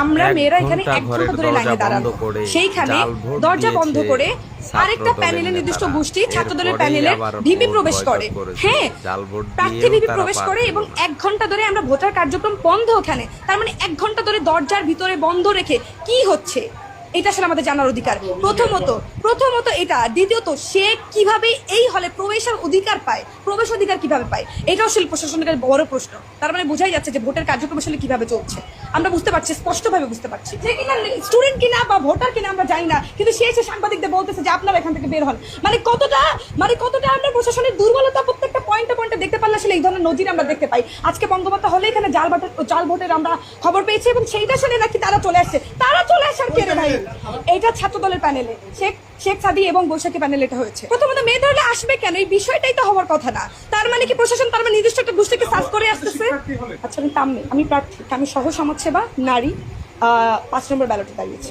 আমরা মেয়েরা এখানে 1 ঘন্টা ধরে লাইনে দাঁড়ানো, সেইখানে দরজা বন্ধ করে আরেকটা প্যানেলের নির্দিষ্ট গোষ্ঠী ছাত্রদলের প্যানেলে ভিপি প্রবেশ করে, হ্যাঁ প্রার্থী ভিপি প্রবেশ করে এবং 1 ঘন্টা ধরে আমরা ভোটার কার্যক্রম বন্ধ ওখানে। তার মানে 1 ঘন্টা ধরে দরজার ভিতরে বন্ধ রেখে কি হচ্ছে এটা আসলে আমাদের জানার অধিকার। প্রথমত এটা, দ্বিতীয়ত সে কিভাবে এই হলে প্রবেশের অধিকার পায়, প্রবেশ অধিকার কিভাবে পায়, এটা আসলে প্রশাসনের কাছে বড় প্রশ্ন। তার মানে বোঝাই যাচ্ছে যে ভোটের কার্যক্রম আসলে কিভাবে চলছে আমরা বুঝতে পারছি, স্পষ্টভাবে বুঝতে পারছি। যে কিনা স্টুডেন্ট কিনা বা ভোটার কিনা আমরা জানি না, কিন্তু সে এসে সাংবাদিকদের বলতেছে যে আপনারা এখান থেকে বের হন। মানে কতটা আমরা প্রশাসনের দুর্বলতা প্রত্যেকটা পয়েন্টে দেখতে পারলে আসলে এই ধরনের নজির আমরা দেখতে পাই। আজকে বঙ্গবন্ধু হলে এখানে জাল ভোটের আমরা খবর পেয়েছি এবং সেইটা আসলে নাকি তারা চলে আসছে আর কে রে ভাই, এইটা ছাত্র দলের প্যানেলে শেখ সাদি এবং বৈশাখী প্যানেল এটা হয়েছে। প্রথমত মেয়ে ধরলে আসবে কেন, এই বিষয়টাই তো হওয়ার কথা না। তার মানে কি প্রশাসন তার মানে নির্দিষ্ট একটা গোষ্ঠীকে সার্চ করে আসতেছে। আচ্ছা আমি প্রার্থী, আমি সহ সমাজসেবা নারী 5 নম্বর ব্যালটে দাঁড়িয়েছি।